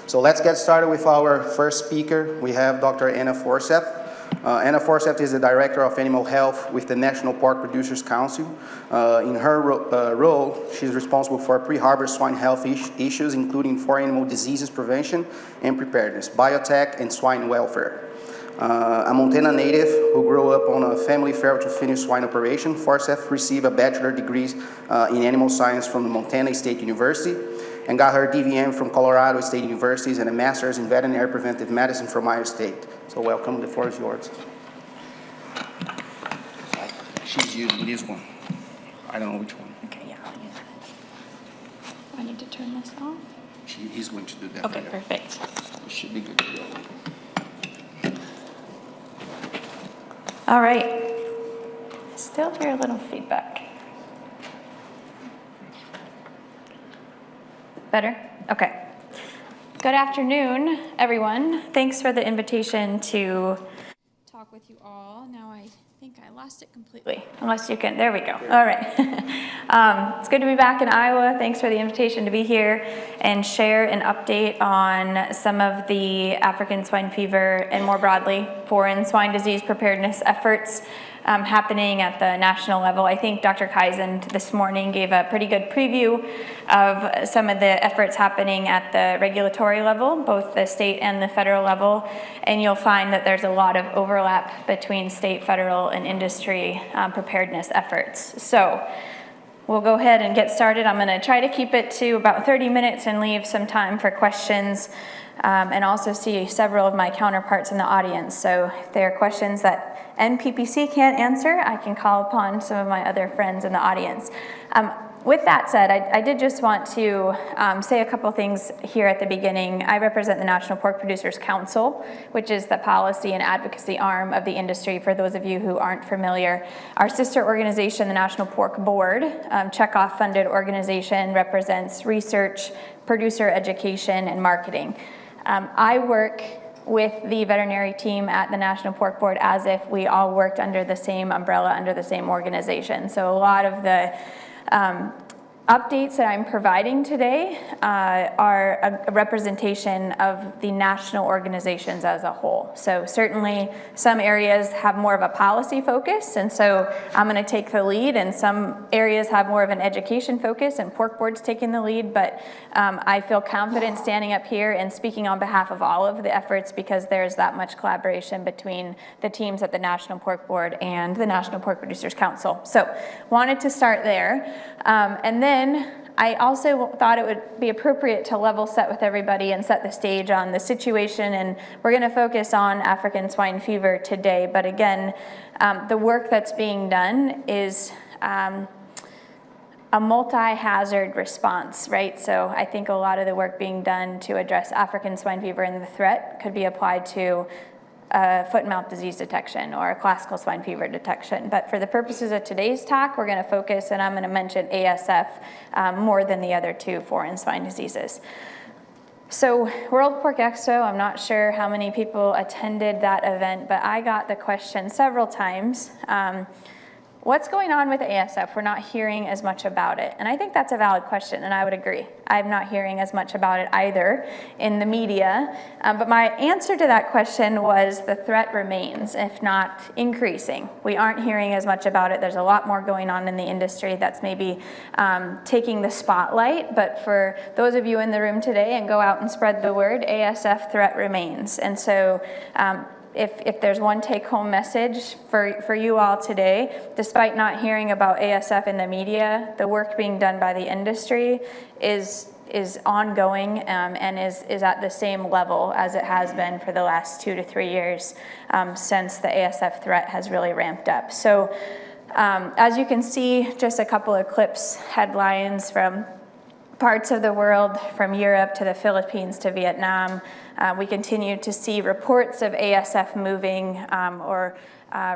So let's get started with our first speaker. We have Dr. Anna Forseth. Anna Forseth is the Director of Animal Health with the National Pork Producers Council. In her role, she's responsible for pre-harvest swine health issues, including foreign animal diseases prevention and preparedness, biotech, and swine welfare. A Montana native who grew up on a family farm to finish swine operation, Forseth received a bachelor's degree in animal science from the Montana State University and got her DVM from Colorado State University and a master's in veterinary preventive medicine from Ohio State. So welcome, the floor is yours. She's using this one. I don't know which one. Okay, yeah, I'll use it. I need to turn this off? He's going to do that. Okay, perfect. It should be good to go. All right. Still hear a little feedback. Better? Okay. Good afternoon, everyone. Thanks for the invitation to talk with you all. Now I think I lost it completely, unless you can, there we go. All right. It's good to be back in Iowa. Thanks for the invitation to be here and share an update on some of the African swine fever and more broadly foreign swine disease preparedness efforts happening at the national level. I think Dr. Kaizen this morning gave a pretty good preview of some of the efforts happening at the regulatory level, both the state and the federal level, and you'll find that there's a lot of overlap between state, federal, and industry preparedness efforts. So we'll go ahead and get started. I'm going to try to keep it to about 30 minutes and leave some time for questions, and also see several of my counterparts in the audience. So if there are questions that NPPC can't answer, I can call upon some of my other friends in the audience. With that said, I did just want to say a couple things here at the beginning. I represent the National Pork Producers Council, which is the policy and advocacy arm of the industry, for those of you who aren't familiar. Our sister organization, the National Pork Board, Chekhov-funded organization, represents research, producer education, and marketing. I work with the veterinary team at the National Pork Board as if we all worked under the same umbrella, under the same organization. So a lot of the updates that I'm providing today are a representation of the national organizations as a whole. So certainly some areas have more of a policy focus, and so I'm going to take the lead, and some areas have more of an education focus, and Pork Board's taking the lead, but I feel confident standing up here and speaking on behalf of all of the efforts because there's that much collaboration between the teams at the National Pork Board and the National Pork Producers Council. So wanted to start there. And then I also thought it would be appropriate to level set with everybody and set the stage on the situation, and we're going to focus on African swine fever today, but again, the work that's being done is a multi-hazard response, right? So I think a lot of the work being done to address African swine fever and the threat could be applied to foot and mouth disease detection or classical swine fever detection. But for the purposes of today's talk, we're going to focus, and I'm going to mention ASF more than the other two foreign swine diseases. So World Pork Expo, I'm not sure how many people attended that event, but I got the question several times, what's going on with ASF? We're not hearing as much about it. And I think that's a valid question, and I would agree. I'm not hearing as much about it either in the media. But my answer to that question was the threat remains, if not increasing. We aren't hearing as much about it. There's a lot more going on in the industry that's maybe taking the spotlight. But for those of you in the room today, and go out and spread the word, ASF threat remains. And so if there's one take-home message for you all today, despite not hearing about ASF in the media, the work being done by the industry is ongoing and is at the same level as it has been for the last 2 to 3 years since the ASF threat has really ramped up. So as you can see, just a couple of clips, headlines from parts of the world, from Europe to the Philippines to Vietnam. We continue to see reports of ASF moving or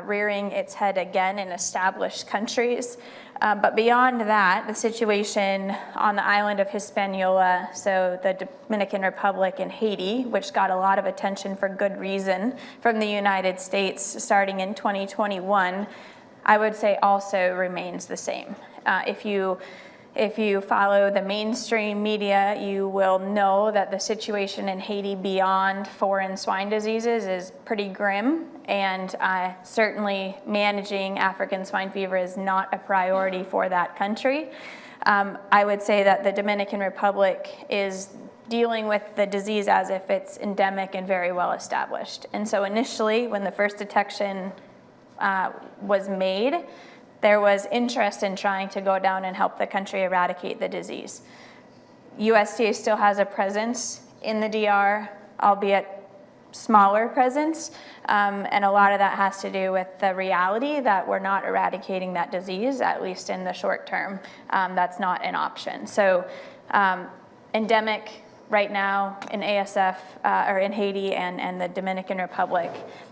rearing its head again in established countries. But beyond that, the situation on the island of Hispaniola, so the Dominican Republic and Haiti, which got a lot of attention for good reason from the United States starting in 2021, I would say also remains the same. If you If you follow the mainstream media, you will know that the situation in Haiti beyond foreign swine diseases is pretty grim, and certainly managing African swine fever is not a priority for that country. I would say that the Dominican Republic is dealing with the disease as if it's endemic and very well established. And so initially, when the first detection was made, there was interest in trying to go down and help the country eradicate the disease. USDA still has a presence in the DR, albeit smaller presence, and a lot of that has to do with the reality that we're not eradicating that disease, at least in the short term. That's not an option. So endemic right now in ASF, or in Haiti and the Dominican Republic.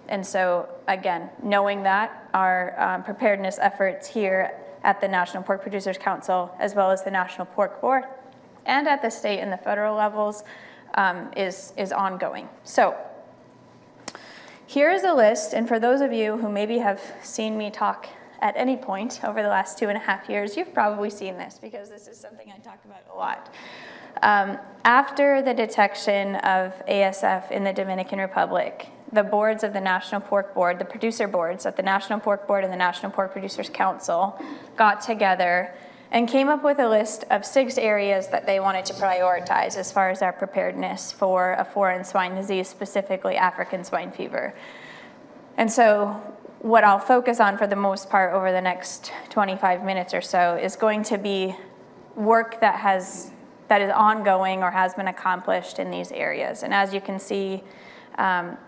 And so again, knowing that, our preparedness efforts here at the National Pork Producers Council, as well as the National Pork Board, and at the state and the federal levels, is ongoing. So here is a list, and for those of you who maybe have seen me talk at any point over the last 2.5 years, you've probably seen this because this is something I talk about a lot. After the detection of ASF in the Dominican Republic, the boards of the National Pork Board, the producer boards at the National Pork Board and the National Pork Producers Council got together and came up with a list of 6 areas that they wanted to prioritize as far as our preparedness for a foreign swine disease, specifically African swine fever. And so what I'll focus on for the most part over the next 25 minutes or so is going to be work that is ongoing or has been accomplished in these areas. And as you can see,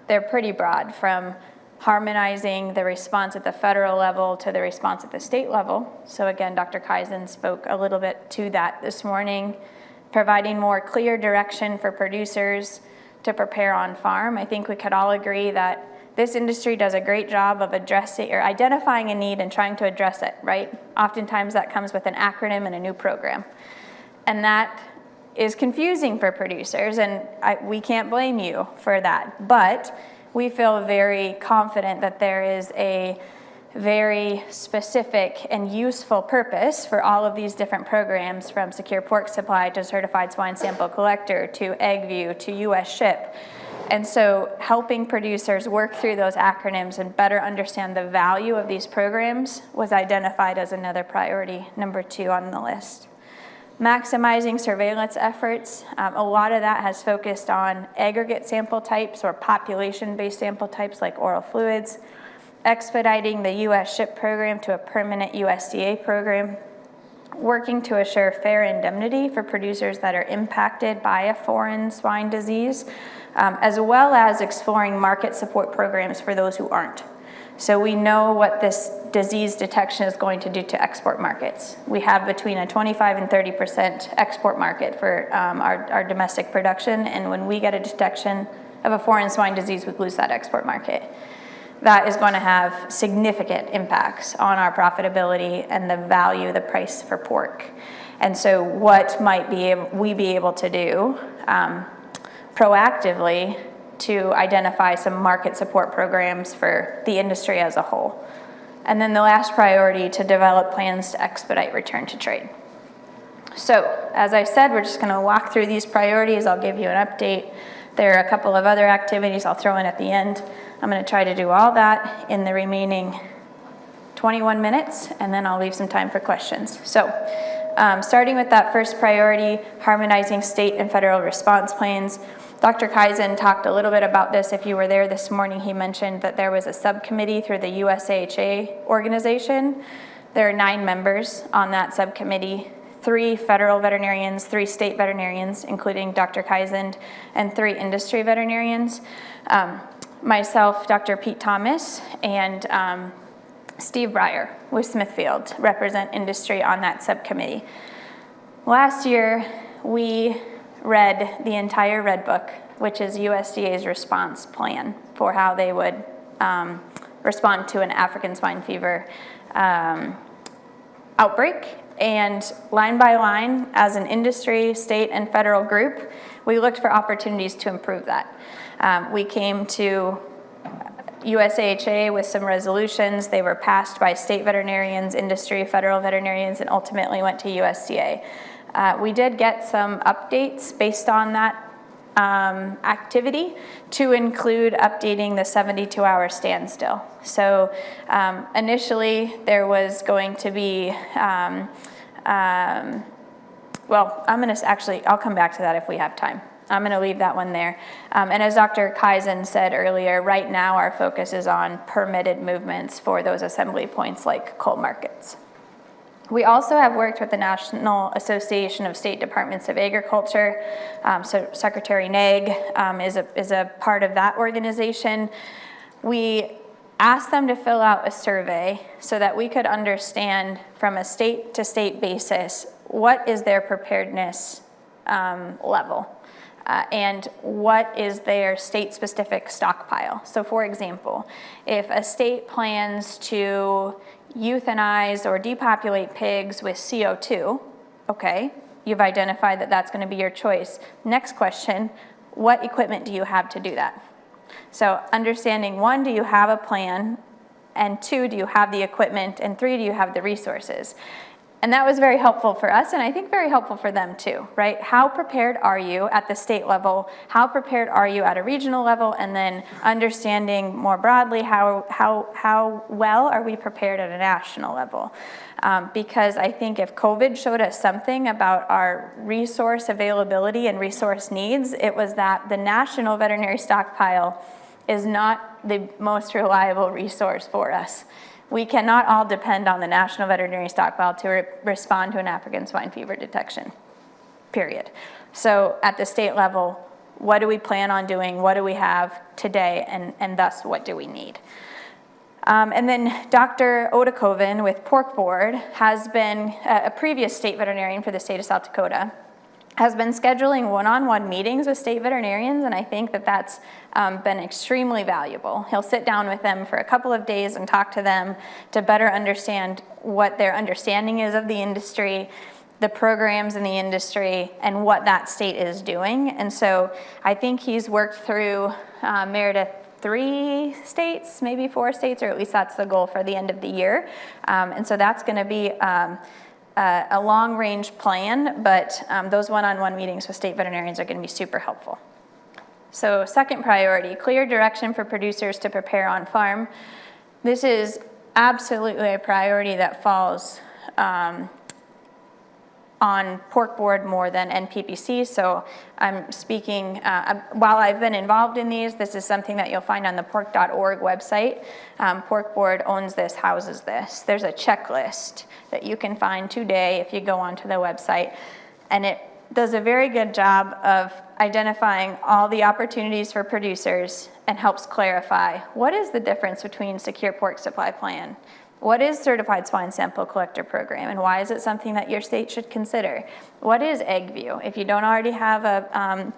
they're pretty broad, from harmonizing the response at the federal level to the response at the state level. So again, Dr. Kaizen spoke a little bit to that this morning, providing more clear direction for producers to prepare on farm. I think we could all agree that this industry does a great job of addressing or identifying a need and trying to address it, right? Oftentimes that comes with an acronym and a new program. And that is confusing for producers, and we can't blame you for that. But we feel very confident that there is a very specific and useful purpose for all of these different programs, from secure pork supply to certified swine sample collector to EggView to US ship. And so helping producers work through those acronyms and better understand the value of these programs was identified as another priority, number 2 on the list. Maximizing surveillance efforts, a lot of that has focused on aggregate sample types or population-based sample types like oral fluids, expediting the US ship program to a permanent USDA program, working to assure fair indemnity for producers that are impacted by a foreign swine disease, as well as exploring market support programs for those who aren't. So we know what this disease detection is going to do to export markets. We have between a 25 and 30% export market for our domestic production, and when we get a detection of a foreign swine disease, we lose that export market. That is going to have significant impacts on our profitability and the value, the price for pork. And so what might we be able to do proactively to identify some market support programs for the industry as a whole. And then the last priority, to develop plans to expedite return to trade. So as I said, we're just going to walk through these priorities. I'll give you an update. There are a couple of other activities I'll throw in at the end. I'm going to try to do all that in the remaining 21 minutes, and then I'll leave some time for questions. So starting with that first priority, harmonizing state and federal response plans. Dr. Kaizen talked a little bit about this. If you were there this morning, he mentioned that there was a subcommittee through the USAHA organization. There are 9 members on that subcommittee, 3 federal veterinarians, 3 state veterinarians, including Dr. Kaizen, and 3 industry veterinarians. Myself, Dr. Pete Thomas, and Steve Breyer with Smithfield represent industry on that subcommittee. Last year, we read the entire Red Book, which is USDA's response plan for how they would respond to an African swine fever outbreak. And line by line, as an industry, state, and federal group, we looked for opportunities to improve that. We came to USAHA with some resolutions. They were passed by state veterinarians, industry, federal veterinarians, and ultimately went to USDA. We did get some updates based on that activity to include updating the 72-hour standstill. So initially there was going to be, well, I'll come back to that if we have time. I'm going to leave that one there. And as Dr. Kaizen said earlier, right now our focus is on permitted movements for those assembly points like coal markets. We also have worked with the National Association of State Departments of Agriculture. So Secretary Nag is a part of that organization. We asked them to fill out a survey so that we could understand from a state to state basis what is their preparedness level and what is their state specific stockpile. So for example, if a state plans to euthanize or depopulate pigs with CO2, okay, you've identified that that's going to be your choice. Next question, what equipment do you have to do that? So understanding, 1, do you have a plan? And 2, do you have the equipment? And 3, do you have the resources? And that was very helpful for us, and I think very helpful for them too, right? How prepared are you at the state level? How prepared are you at a regional level? And then understanding more broadly, how well are we prepared at a national level? Because I think if COVID showed us something about our resource availability and resource needs, it was that the national veterinary stockpile is not the most reliable resource for us. We cannot all depend on the National Veterinary Stockpile to respond to an African swine fever detection, period. So at the state level, what do we plan on doing? What do we have today? And thus, what do we need? And then Dr. Odakoven with Pork Board has been a previous state veterinarian for the state of South Dakota, has been scheduling one-on-one meetings with state veterinarians, and I think that that's been extremely valuable. He'll sit down with them for a couple of days and talk to them to better understand what their understanding is of the industry, the programs in the industry, and what that state is doing. And so I think he's worked through, Meredith, 3 states, maybe 4 states, or at least that's the goal for the end of the year. And so that's going to be a long-range plan, but those one-on-one meetings with state veterinarians are going to be super helpful. So second priority, clear direction for producers to prepare on farm. This is absolutely a priority that falls on Pork Board more than NPPC, so I'm speaking, while I've been involved in these, this is something that you'll find on the pork.org website. Pork Board owns this, houses this. There's a checklist that you can find today if you go onto the website, and it does a very good job of identifying all the opportunities for producers and helps clarify what is the difference between Secure Pork Supply Plan, what is Certified Swine Sample Collector Program, and why is it something that your state should consider? What is EggView? If you don't already have an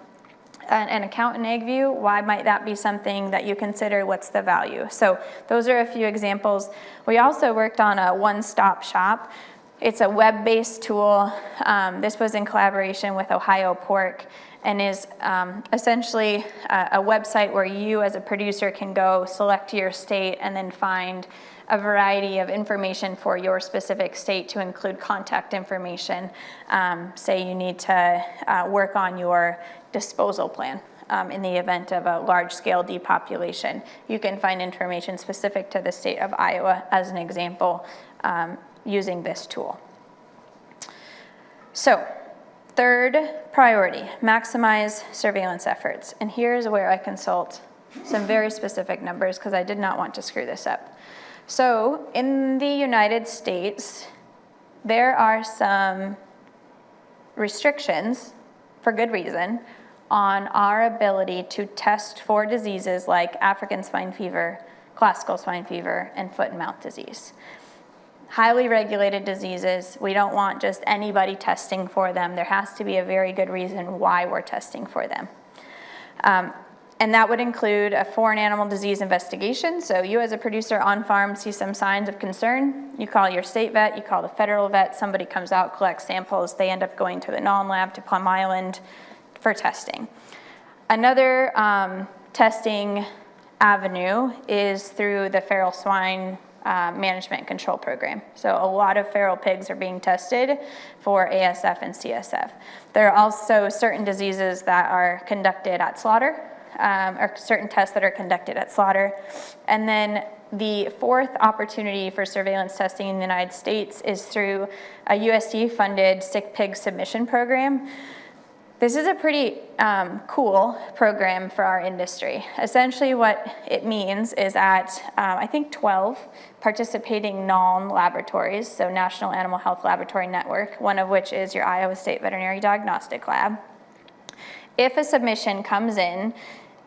account in EggView, why might that be something that you consider? What's the value? So those are a few examples. We also worked on a one-stop shop. It's a web-based tool. This was in collaboration with Ohio Pork and is essentially a website where you as a producer can go select your state and then find a variety of information for your specific state to include contact information. Say you need to work on your disposal plan in the event of a large-scale depopulation. You can find information specific to the state of Iowa as an example using this tool. So, third priority, maximize surveillance efforts. And here's where I consult some very specific numbers because I did not want to screw this up. So in the United States, there are some restrictions, for good reason, on our ability to test for diseases like African swine fever, classical swine fever, and foot and mouth disease. Highly regulated diseases, we don't want just anybody testing for them. There has to be a very good reason why we're testing for them. And that would include a foreign animal disease investigation. So you as a producer on farm see some signs of concern, you call your state vet, you call the federal vet, somebody comes out, collects samples, they end up going to the non-lab to Plum Island for testing. Another testing avenue is through the feral swine management and control program. So a lot of feral pigs are being tested for ASF and CSF. There are also certain diseases that are conducted at slaughter, or certain tests that are conducted at slaughter. And then the fourth opportunity for surveillance testing in the United States is through a USDA-funded sick pig submission program. This is a pretty cool program for our industry. Essentially what it means is that I think 12 participating NALM laboratories, so National Animal Health Laboratory Network, one of which is your Iowa State Veterinary Diagnostic Lab. If a submission comes in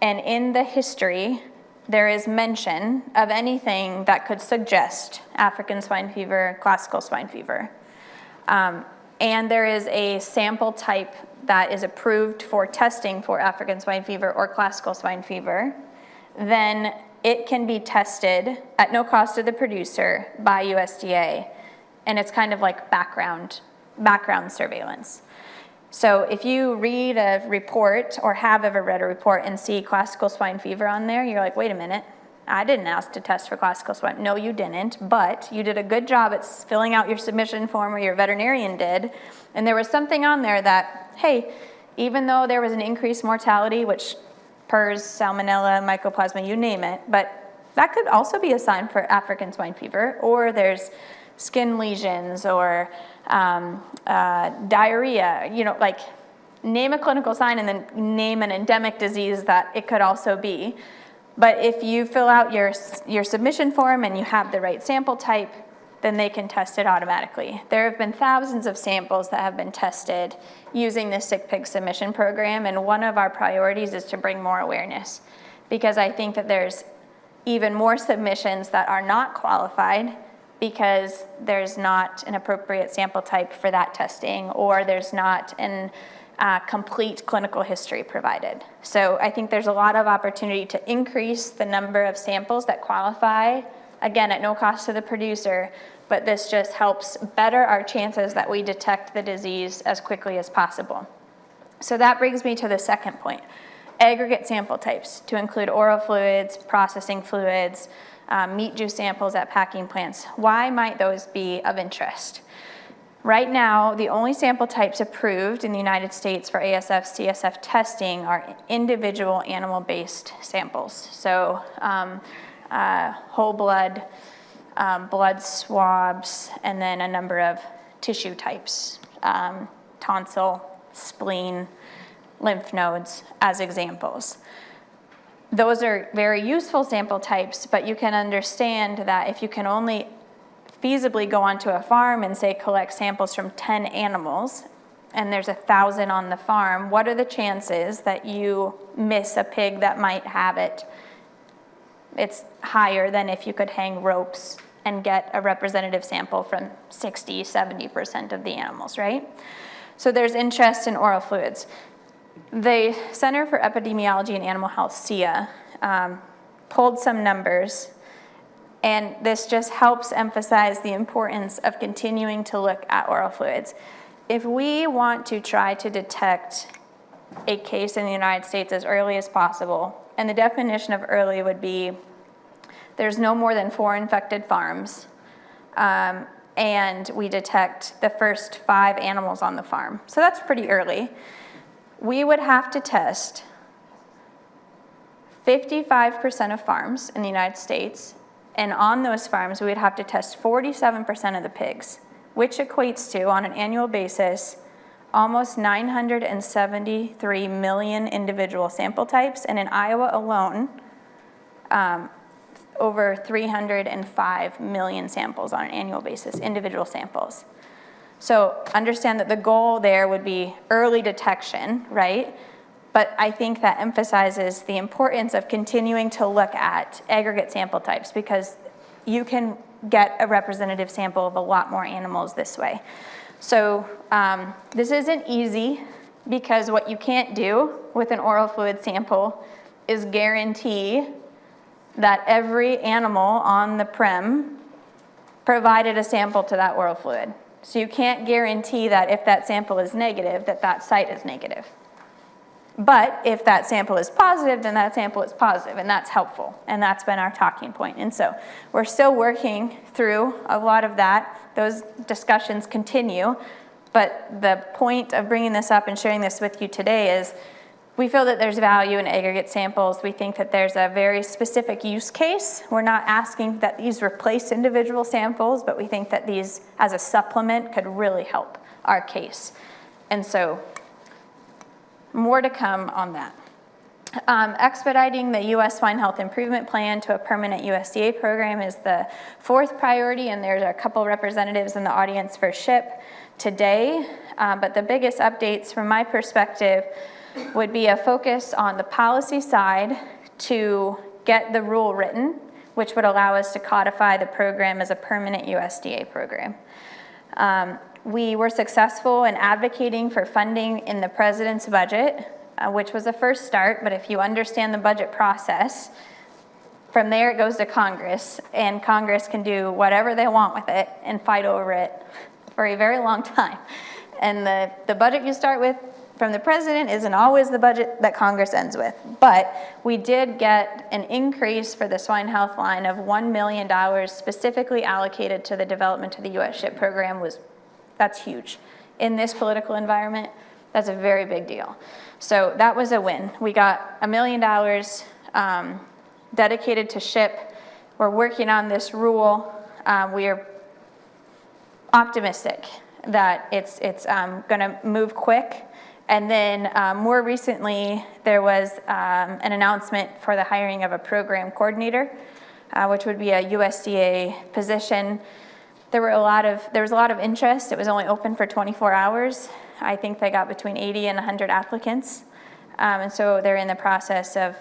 and in the history there is mention of anything that could suggest African swine fever, classical swine fever, and there is a sample type that is approved for testing for African swine fever or classical swine fever, then it can be tested at no cost to the producer by USDA, and it's kind of like background surveillance. So if you read a report or have ever read a report and see classical swine fever on there, you're like, wait a minute, I didn't ask to test for classical swine. No, you didn't, but you did a good job at filling out your submission form, or your veterinarian did, and there was something on there that, hey, even though there was an increased mortality, which PRRS, salmonella, mycoplasma, you name it, but that could also be a sign for African swine fever, or there's skin lesions, or diarrhea, you know, like name a clinical sign and then name an endemic disease that it could also be. But if you fill out your submission form and you have the right sample type, then they can test it automatically. There have been thousands of samples that have been tested using the sick pig submission program, and one of our priorities is to bring more awareness, because I think that there's even more submissions that are not qualified because there's not an appropriate sample type for that testing, or there's not an complete clinical history provided. So I think there's a lot of opportunity to increase the number of samples that qualify, again, at no cost to the producer, but this just helps better our chances that we detect the disease as quickly as possible. So that brings me to the second point, aggregate sample types, to include oral fluids, processing fluids, meat juice samples at packing plants. Why might those be of interest? Right now, the only sample types approved in the United States for ASF, CSF testing are individual animal-based samples. So whole blood, blood swabs, and then a number of tissue types, tonsil, spleen, lymph nodes as examples. Those are very useful sample types, but you can understand that if you can only feasibly go onto a farm and say collect samples from 10 animals, and there's 1,000 on the farm, what are the chances that you miss a pig that might have it? It's higher than if you could hang ropes and get a representative sample from 60, 70% of the animals, right? So there's interest in oral fluids. The Center for Epidemiology and Animal Health, CIA, pulled some numbers, and this just helps emphasize the importance of continuing to look at oral fluids. If we want to try to detect a case in the United States as early as possible, and the definition of early would be there's no more than 4 infected farms, and we detect the first 5 animals on the farm. So that's pretty early. We would have to test 55% of farms in the United States, and on those farms, we would have to test 47% of the pigs, which equates to, on an annual basis, almost 973 million individual sample types, and in Iowa alone, over 305 million samples on an annual basis, individual samples. So understand that the goal there would be early detection, right? But I think that emphasizes the importance of continuing to look at aggregate sample types, because you can get a representative sample of a lot more animals this way. So this isn't easy, because what you can't do with an oral fluid sample is guarantee that every animal on the prem provided a sample to that oral fluid. So you can't guarantee that if that sample is negative, that that site is negative. But if that sample is positive, then that sample is positive, and that's helpful, and that's been our talking point. And so we're still working through a lot of that. Those discussions continue, but the point of bringing this up and sharing this with you today is we feel that there's value in aggregate samples. We think that there's a very specific use case. We're not asking that these replace individual samples, but we think that these, as a supplement, could really help our case. And so more to come on that. Expediting the U.S. Swine Health Improvement Plan to a permanent USDA program is the fourth priority, and there's a couple representatives in the audience for SHIP today. But the biggest updates from my perspective would be a focus on the policy side to get the rule written, which would allow us to codify the program as a permanent USDA program. We were successful in advocating for funding in the president's budget, which was a first start, but if you understand the budget process, from there it goes to Congress, and Congress can do whatever they want with it and fight over it for a very long time. And the budget you start with from the president isn't always the budget that Congress ends with. But we did get an increase for the swine health line of $1 million specifically allocated to the development of the U.S. SHIP program. That's huge. In this political environment, that's a very big deal. So that was a win. We got $1 million dedicated to SHIP. We're working on this rule. We are optimistic that it's going to move quick. And then more recently, there was an announcement for the hiring of a program coordinator, which would be a USDA position. There was a lot of interest. It was only open for 24 hours. I think they got between 80 and 100 applicants. And so they're in the process of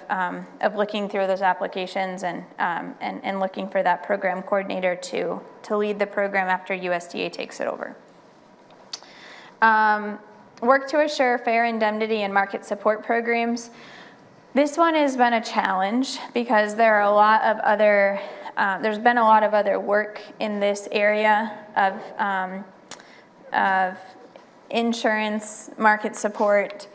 looking through those applications and looking for that program coordinator to lead the program after USDA takes it over. Work to assure fair indemnity and market support programs. This one has been a challenge because there are a lot of other there's been a lot of other work in this area of insurance, market support,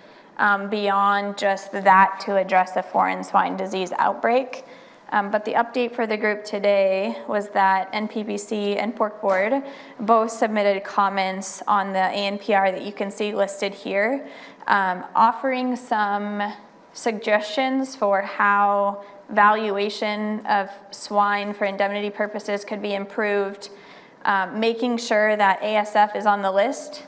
beyond just that to address a foreign swine disease outbreak. But the update for the group today was that NPPC and Pork Board both submitted comments on the ANPR that you can see listed here, offering some suggestions for how valuation of swine for indemnity purposes could be improved, making sure that ASF is on the list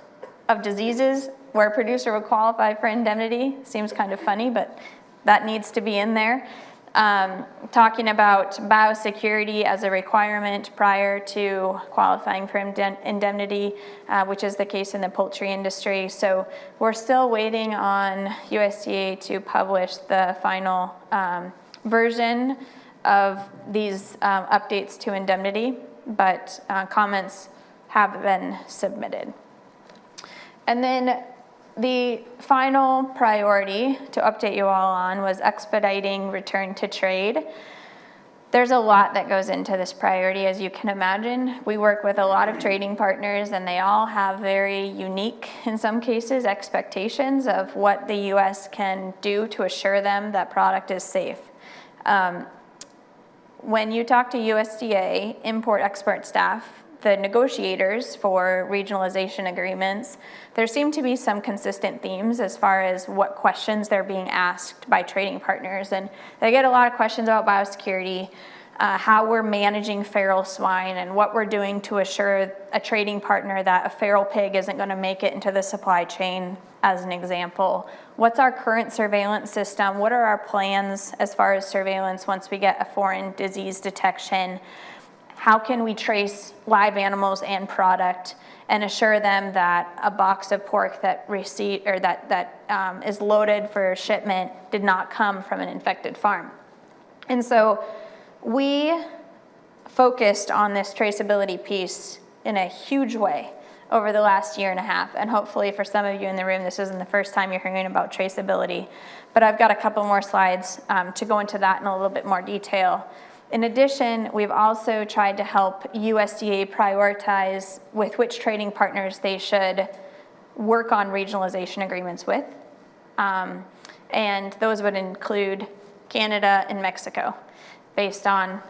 of diseases where a producer would qualify for indemnity. Seems kind of funny, but that needs to be in there. Talking about biosecurity as a requirement prior to qualifying for indemnity, which is the case in the poultry industry. So we're still waiting on USDA to publish the final version of these updates to indemnity, but comments have been submitted. And then the final priority to update you all on was expediting return to trade. There's a lot that goes into this priority, as you can imagine. We work with a lot of trading partners, and they all have very unique, in some cases, expectations of what the U.S. can do to assure them that product is safe. When you talk to USDA import-export staff, the negotiators for regionalization agreements, there seem to be some consistent themes as far as what questions they're being asked by trading partners. And they get a lot of questions about biosecurity, how we're managing feral swine, and what we're doing to assure a trading partner that a feral pig isn't going to make it into the supply chain, as an example. What's our current surveillance system? What are our plans as far as surveillance once we get a foreign disease detection? How can we trace live animals and product and assure them that a box of pork that is loaded for shipment did not come from an infected farm? And so we focused on this traceability piece in a huge way over the last year and a half. And hopefully for some of you in the room, this isn't the first time you're hearing about traceability. But I've got a couple more slides to go into that in a little bit more detail. In addition, we've also tried to help USDA prioritize with which trading partners they should work on regionalization agreements with. and those would include Canada and Mexico, based on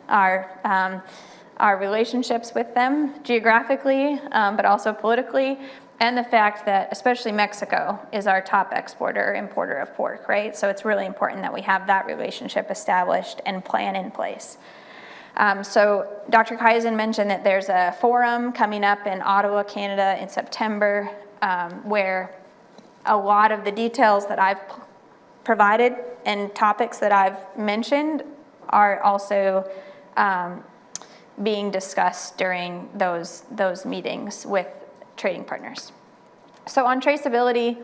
our relationships with them geographically, but also politically, and the fact that especially Mexico is our top exporter or importer of pork, right? So it's really important that we have that relationship established and plan in place. So Dr. Kaizen mentioned that there's a forum coming up in Ottawa, Canada in September, where a lot of the details that I've provided and topics that I've mentioned are also being discussed during those meetings with trading partners. So on traceability,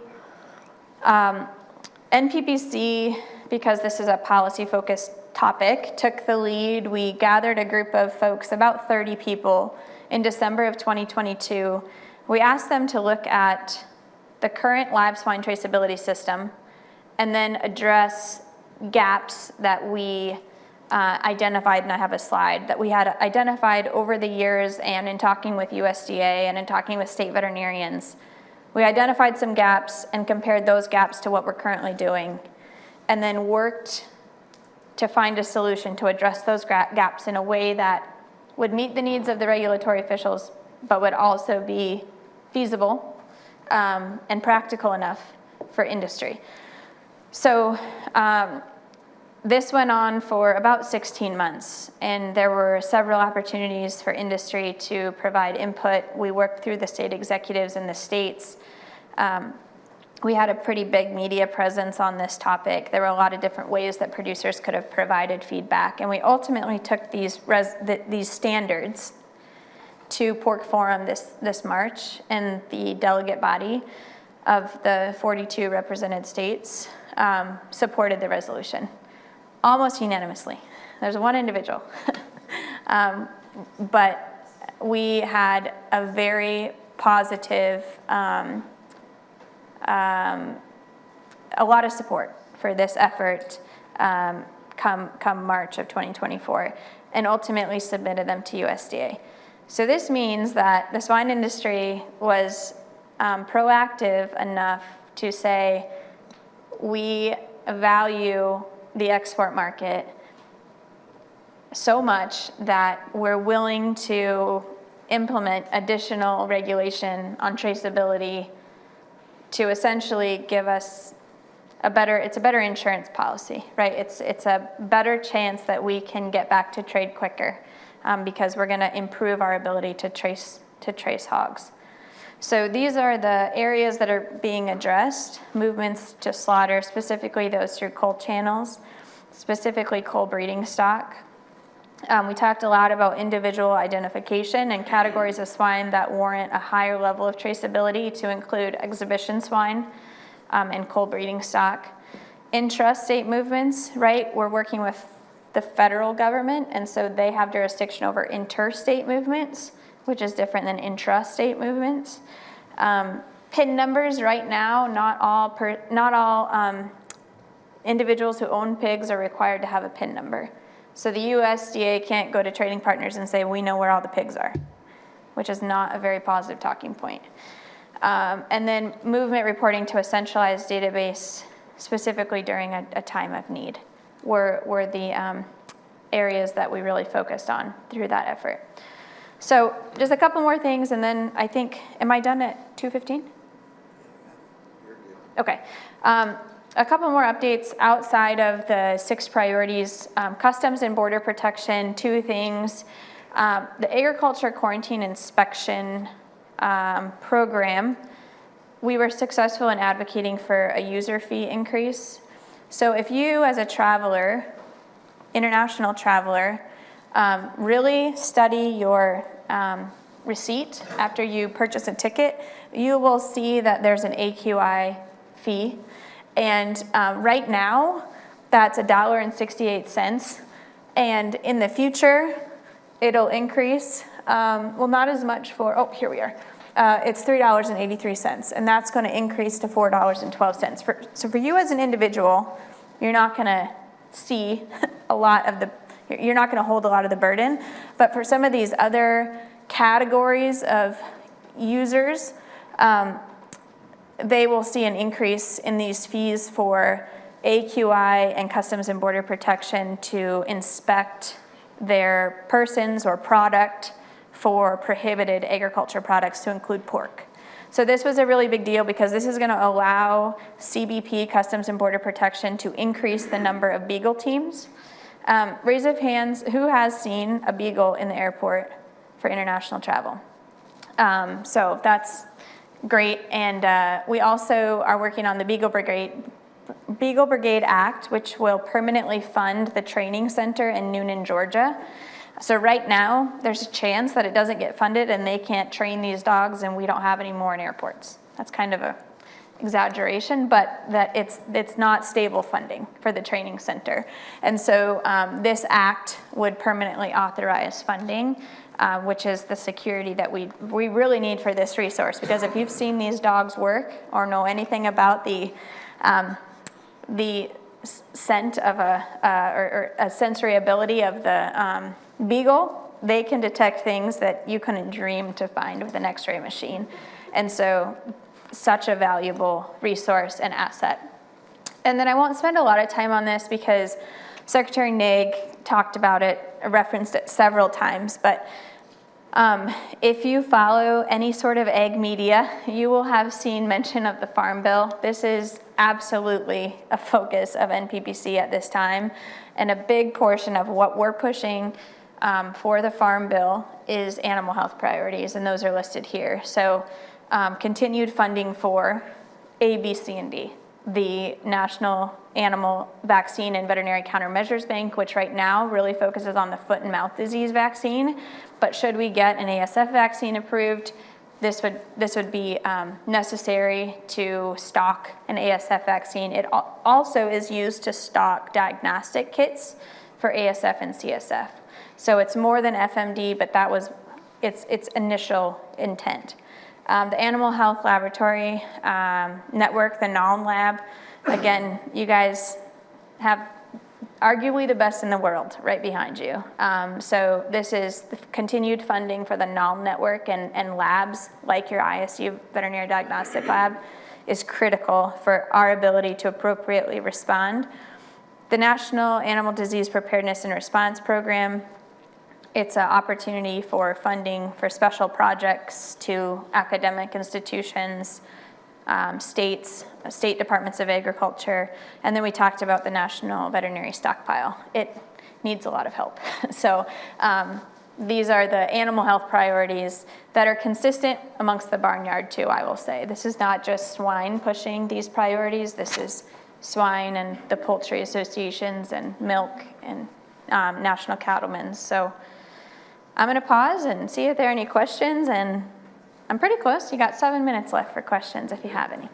NPPC, because this is a policy-focused topic, took the lead. We gathered a group of folks, about 30 people, in December of 2022. We asked them to look at the current live swine traceability system and then address gaps that we identified, and I have a slide, that we had identified over the years and in talking with USDA and in talking with state veterinarians. We identified some gaps and compared those gaps to what we're currently doing, and then worked to find a solution to address those gaps in a way that would meet the needs of the regulatory officials, but would also be feasible and practical enough for industry. So this went on for about 16 months, and there were several opportunities for industry to provide input. We worked through the state executives in the states. We had a pretty big media presence on this topic. There were a lot of different ways that producers could have provided feedback, and we ultimately took these standards to Pork Forum this March, and the delegate body of the 42 represented states supported the resolution. Almost unanimously. There's one individual. But we had a very positive, a lot of support for this effort come March of 2024, and ultimately submitted them to USDA. So this means that the swine industry was proactive enough to say, we value the export market so much that we're willing to implement additional regulation on traceability to essentially give us it's a better insurance policy, right? It's a better chance that we can get back to trade quicker because we're gonna improve our ability to trace hogs. So these are the areas that are being addressed: movements to slaughter, specifically those through cold channels, specifically cold breeding stock. We talked a lot about individual identification and categories of swine that warrant a higher level of traceability, to include exhibition swine and cold breeding stock. Intrastate movements, right? We're working with the federal government, and so they have jurisdiction over interstate movements, which is different than intrastate movements. PIN numbers right now, not all individuals who own pigs are required to have a PIN number. So the USDA can't go to trading partners and say, we know where all the pigs are, which is not a very positive talking point. And then movement reporting to a centralized database, specifically during a time of need, were the areas that we really focused on through that effort. So just a couple more things, and then I think, am I done at 2:15? Okay. A couple more updates outside of the 6 priorities. Customs and border protection, 2 things. The agriculture quarantine inspection program, we were successful in advocating for a user fee increase. So if you, as a traveler, international traveler, really study your receipt after you purchase a ticket, you will see that there's an AQI fee. And right now, that's $1.68. And in the future, it'll increase. Well, not as much for, oh, here we are. It's $3.83, and that's going to increase to $4.12. So for you as an individual, you're not going to see a lot of you're not going to hold a lot of the burden. But for some of these other categories of users, they will see an increase in these fees for AQI and Customs and Border Protection to inspect their persons or product for prohibited agriculture products, to include pork. So this was a really big deal because this is going to allow CBP, Customs and Border Protection, to increase the number of beagle teams. Raise of hands, who has seen a beagle in the airport for international travel? So that's great. And we also are working on the Beagle Brigade Act, which will permanently fund the training center in Noonan, Georgia. So right now, there's a chance that it doesn't get funded and they can't train these dogs and we don't have any more in airports. That's kind of a exaggeration, but that it's not stable funding for the training center. And so this act would permanently authorize funding, which is the security that we really need for this resource. Because if you've seen these dogs work or know anything about the scent of or a sensory ability of the beagle, they can detect things that you couldn't dream to find with an X-ray machine. And so such a valuable resource and asset. And then I won't spend a lot of time on this because Secretary Naig talked about it, referenced it several times, but if you follow any sort of ag media, you will have seen mention of the Farm Bill. This is absolutely a focus of NPPC at this time, and a big portion of what we're pushing for the Farm Bill is animal health priorities, and those are listed here. So continued funding for A, B, C, and D. The National Animal Vaccine and Veterinary Countermeasures Bank, which right now really focuses on the foot and mouth disease vaccine. But should we get an ASF vaccine approved, this would be necessary to stock an ASF vaccine. It also is used to stock diagnostic kits for ASF and CSF. So it's more than FMD, but that was its initial intent. The Animal Health Laboratory Network, the NALM Lab, again, you guys have arguably the best in the world right behind you. So this is the continued funding for the NALM network, and labs like your ISU Veterinary Diagnostic Lab is critical for our ability to appropriately respond. The National Animal Disease Preparedness and Response Program, it's an opportunity for funding for special projects to academic institutions, state departments of agriculture, and then we talked about the National Veterinary Stockpile. It needs a lot of help. So these are the animal health priorities that are consistent amongst the barnyard too, I will say. This is not just swine pushing these priorities, this is swine and the poultry associations and milk and national cattlemen's. So I'm gonna pause and see if there are any questions, and I'm pretty close. You got 7 minutes left for questions if you have any.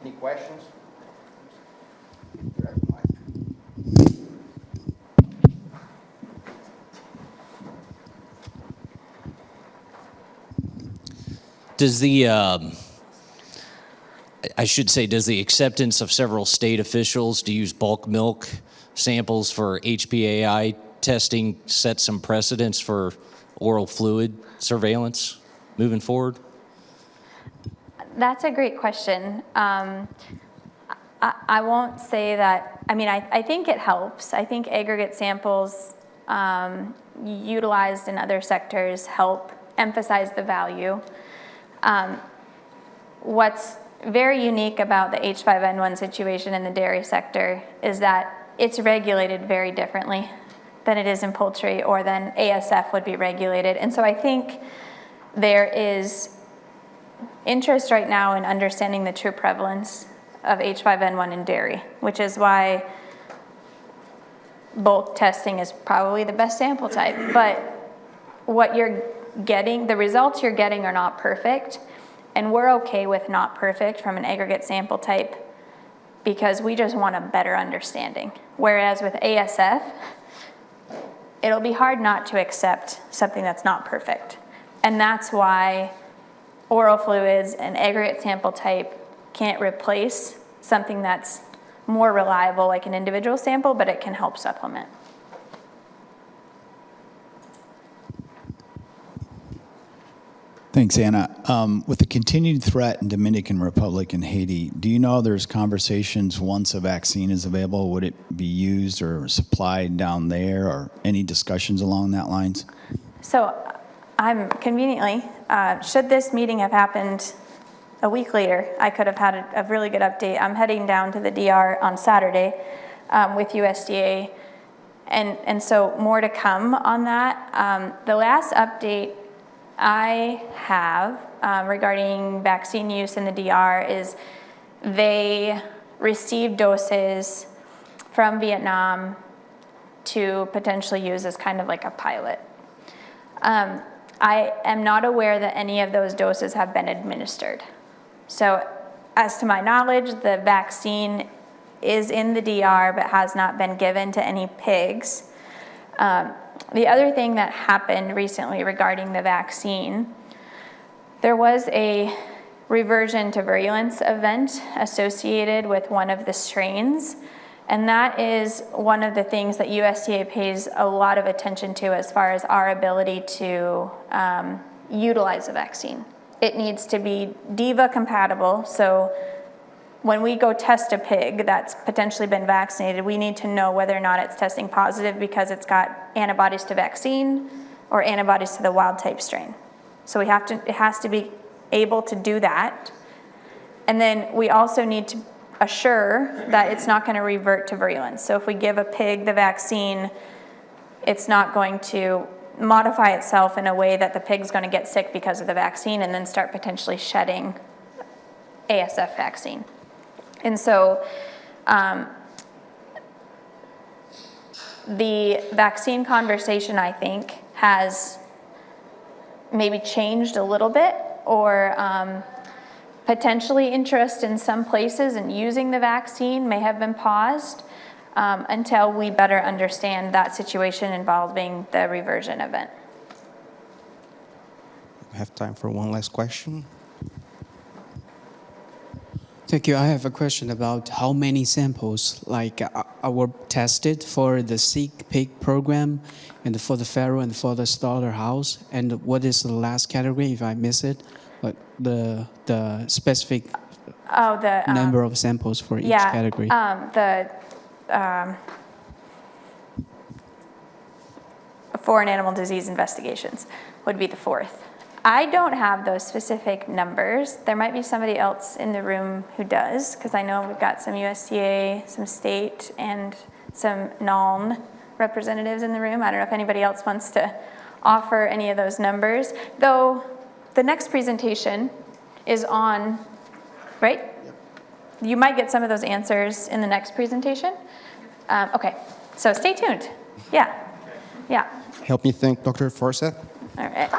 Any questions? Does the, I should say, does the acceptance of several state officials to use bulk milk samples for HPAI testing set some precedents for oral fluid surveillance moving forward? That's a great question. I won't say that, I mean, I think it helps. I think aggregate samples utilized in other sectors help emphasize the value. What's very unique about the H5N1 situation in the dairy sector is that it's regulated very differently than it is in poultry or than ASF would be regulated. And so I think there is interest right now in understanding the true prevalence of H5N1 in dairy, which is why bulk testing is probably the best sample type. But what you're getting, the results you're getting are not perfect, and we're okay with not perfect from an aggregate sample type because we just want a better understanding. Whereas with ASF, it'll be hard not to accept something that's not perfect. And that's why oral fluids and aggregate sample type can't replace something that's more reliable like an individual sample, but it can help supplement. Thanks, Anna. With the continued threat in Dominican Republic and Haiti, do you know there's conversations once a vaccine is available, would it be used or supplied down there, or any discussions along that lines? So I'm conveniently, should this meeting have happened a week later, I could have had a really good update. I'm heading down to the DR on Saturday with USDA, and so more to come on that. The last update I have regarding vaccine use in the DR is they received doses from Vietnam to potentially use as kind of like a pilot. I am not aware that any of those doses have been administered. So as to my knowledge, the vaccine is in the DR but has not been given to any pigs. The other thing that happened recently regarding the vaccine, there was a reversion to virulence event associated with one of the strains, and that is one of the things that USDA pays a lot of attention to as far as our ability to utilize a vaccine. It needs to be DIVA compatible, so when we go test a pig that's potentially been vaccinated, we need to know whether or not it's testing positive because it's got antibodies to vaccine or antibodies to the wild type strain. So it has to be able to do that. And then we also need to assure that it's not going to revert to virulence. So if we give a pig the vaccine, it's not going to modify itself in a way that the pig's going to get sick because of the vaccine and then start potentially shedding ASF vaccine. And so the vaccine conversation, I think, has maybe changed a little bit, or potentially interest in some places in using the vaccine may have been paused until we better understand that situation involving the reversion event. We have time for one last question. Thank you. I have a question about how many samples were tested for the Seek Pig program and for the farrow and for the slaughterhouse, and what is the last category if I miss it, like the specific number of samples for each category? Foreign animal disease investigations would be the fourth. I don't have those specific numbers. There might be somebody else in the room who does, because I know we've got some USDA, some state, and some NALN representatives in the room. I don't know if anybody else wants to offer any of those numbers. Though the next presentation is on, right? Yep. You might get some of those answers in the next presentation. Okay, so stay tuned. Yeah, yeah. Help me thank Dr. Forseth. All right.